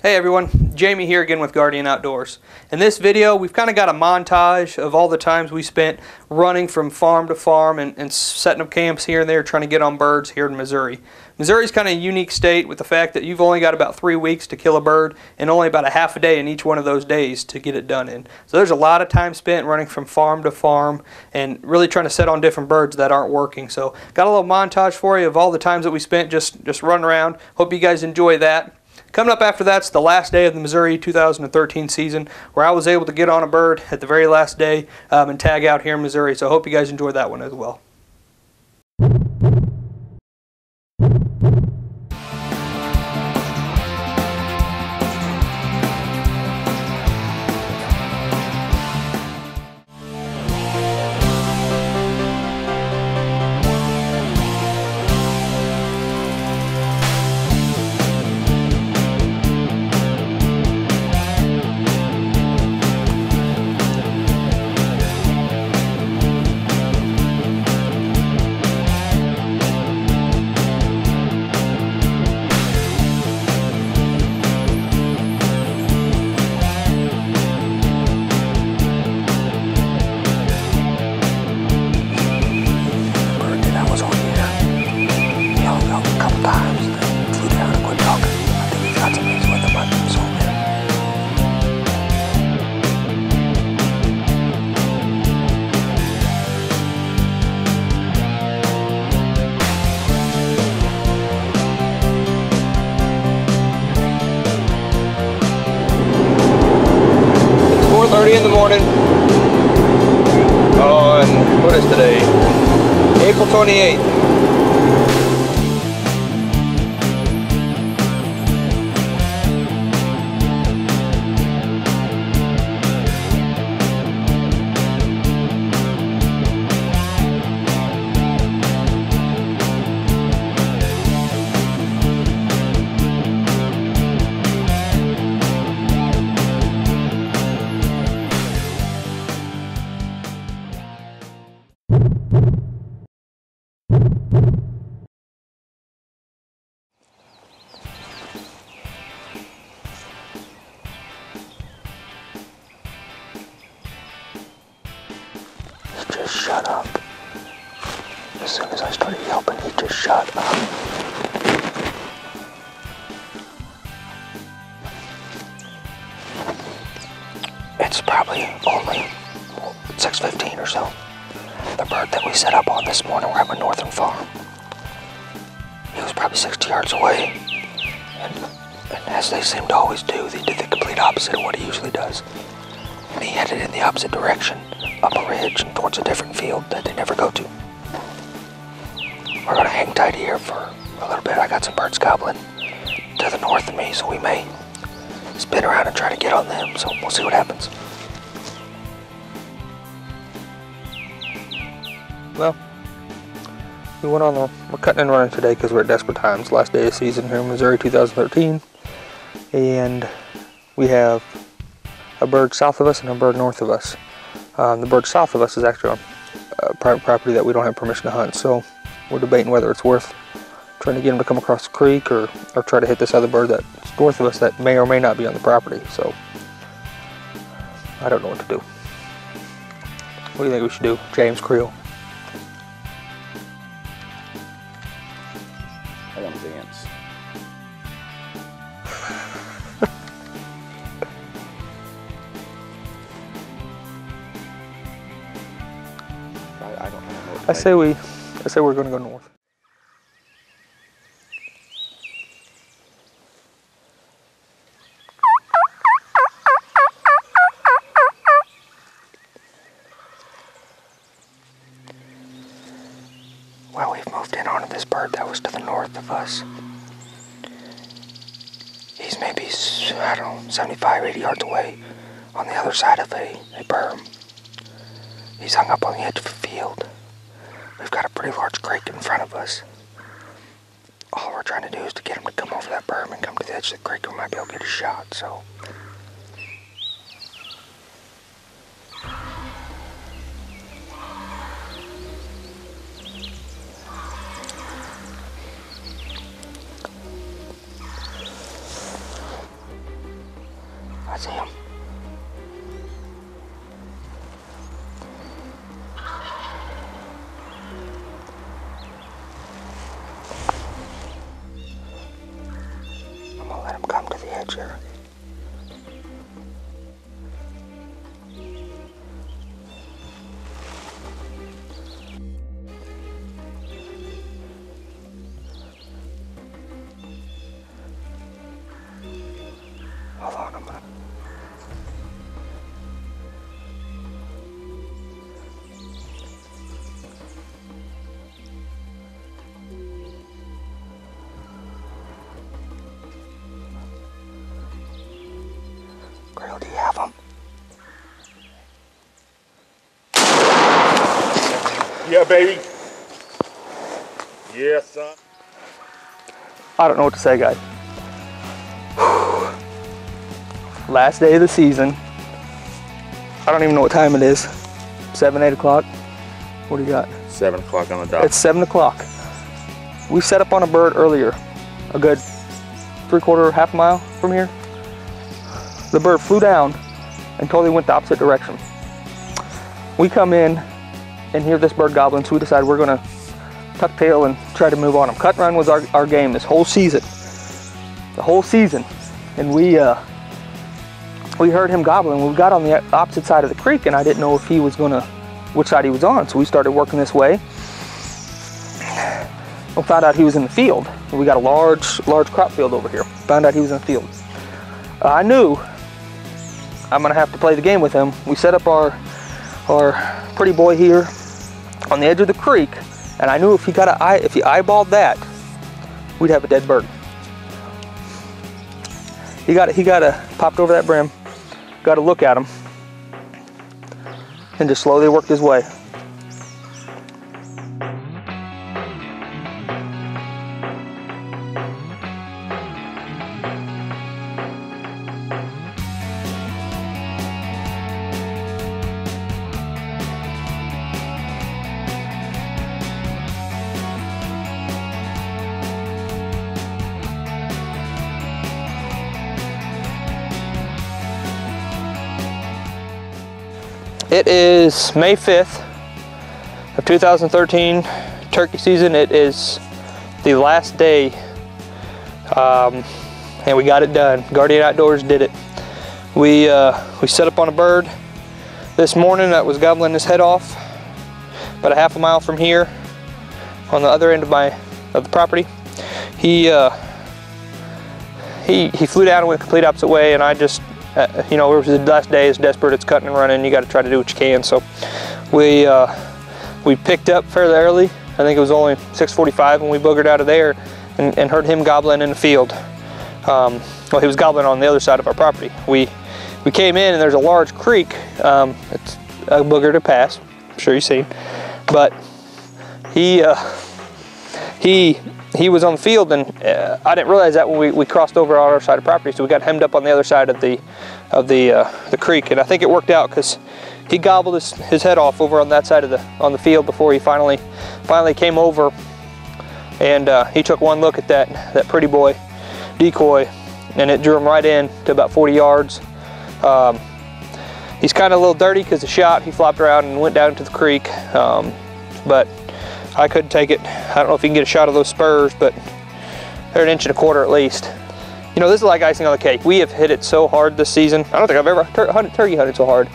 Hey everyone, Jamie here again with Guardian Outdoors. In this video we've kind of got a montage of all the times we spent running from farm to farm and setting up camps here and there trying to get on birds here in Missouri. Missouri's kind of a unique state with the fact that you've only got about 3 weeks to kill a bird and only about a half a day in each one of those days to get it done in. So there's a lot of time spent running from farm to farm and really trying to set on different birds that aren't working. So got a little montage for you of all the times that we spent just running around. Hope you guys enjoy that. Coming up after that's the last day of the Missouri 2013 season, where I was able to get on a bird at the very last day and tag out here in Missouri. So I hope you guys enjoy that one as well. In the morning on, what is today? April 28th. Just shut up. As soon as I started yelping, he just shut up. It's probably only 6:15 or so. The bird that we set up on this morning, we're at my northern farm. He was probably 60 yards away. And as they seem to always do, they did the complete opposite of what he usually does. And he headed in the opposite direction, up a ridge and towards a different field that they never go to. We're gonna hang tight here for a little bit. I got some birds gobbling to the north of me, so we may spin around and try to get on them, so we'll see what happens. Well, we're cutting and running today because we're at desperate times. Last day of season here in Missouri 2013, and we have a bird south of us and a bird north of us. The bird south of us is actually on private property that we don't have permission to hunt, so we're debating whether it's worth trying to get him to come across the creek or try to hit this other bird that's north of us that may or may not be on the property. So I don't know what to do. What do you think we should do, James Creel? I want to dance. I don't know. I say we're going to go north. Well, we've moved in onto this bird that was to the north of us. He's maybe, I don't know, 75, 80 yards away on the other side of a berm. He's hung up on the edge of a field. We've got a pretty large creek in front of us. All we're trying to do is to get him to come over that berm and come to the edge of the creek. We might be able to get a shot, so I see him. I'm gonna let him come to the edge here. Hold on, I'm gonna... Grail, do you have them? Yeah, baby. Yeah, son. I don't know what to say, guys. Last day of the season. I don't even know what time it is. 7, 8 o'clock. What do you got? 7 o'clock on the dot. It's 7 o'clock. We set up on a bird earlier, a good 3/4, half a mile from here. The bird flew down and totally went the opposite direction. We come in and hear this bird gobbling, so we decide we're gonna tuck tail and try to move on him. Cut and run was our game this whole season. The whole season. And we heard him gobbling. We got on the opposite side of the creek and I didn't know if he was which side he was on. So we started working this way. We found out he was in the field. We got a large crop field over here. Found out he was in the field. I knew I'm gonna have to play the game with him. We set up our pretty boy here on the edge of the creek, and I knew if he eyeballed that, we'd have a dead bird. He popped over that brim, got a look at him, and just slowly worked his way. It is May 5th of 2013, turkey season. It is the last day, and we got it done. Guardian Outdoors did it. We set up on a bird this morning that was gobbling his head off about a half a mile from here on the other end of the property. He flew down and went the complete opposite way, and I just you know, it was the last day. It's desperate. It's cutting and running. You got to try to do what you can. So we picked up fairly early. I think it was only 6:45 when we boogered out of there and heard him gobbling in the field. Well, he was gobbling on the other side of our property. We came in and there's a large creek. It's a booger to pass. I'm sure you've seen. But he was on the field, and I didn't realize that when we crossed over on our side of property, so we got hemmed up on the other side of the creek, and I think it worked out because he gobbled his head off over on that side of the field before he finally came over, and he took one look at that pretty boy decoy, and it drew him right in to about 40 yards. He's kind of a little dirty because the shot, he flopped around and went down into the creek, but I couldn't take it. I don't know if you can get a shot of those spurs, but they're 1.25 inches at least. You know, this is like icing on the cake. We have hit it so hard this season. I don't think I've ever turkey hunted so hard.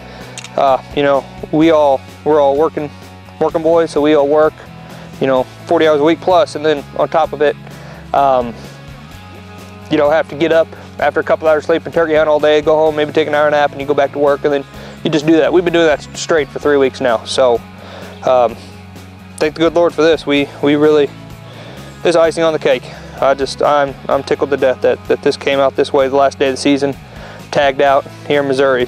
You know, we're all working boys, so we all work, you know, 40 hours a week plus, and then on top of it, you know, have to get up after a couple hours sleep and turkey hunt all day, go home, maybe take an hour nap, and you go back to work, and then you just do that. We've been doing that straight for 3 weeks now, so thank the good Lord for this. We really, this is icing on the cake. I'm tickled to death that this came out this way the last day of the season, tagged out here in Missouri.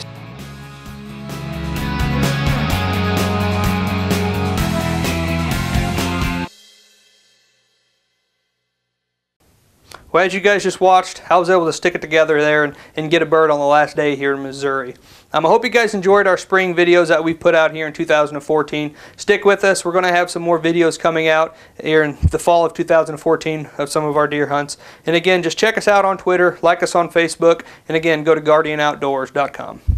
Well, as you guys just watched, I was able to stick it together there and get a bird on the last day here in Missouri. I hope you guys enjoyed our spring videos that we put out here in 2014. Stick with us. We're going to have some more videos coming out here in the fall of 2014 of some of our deer hunts. And again, just check us out on Twitter, like us on Facebook, and again, go to GuardianOutdoors.com.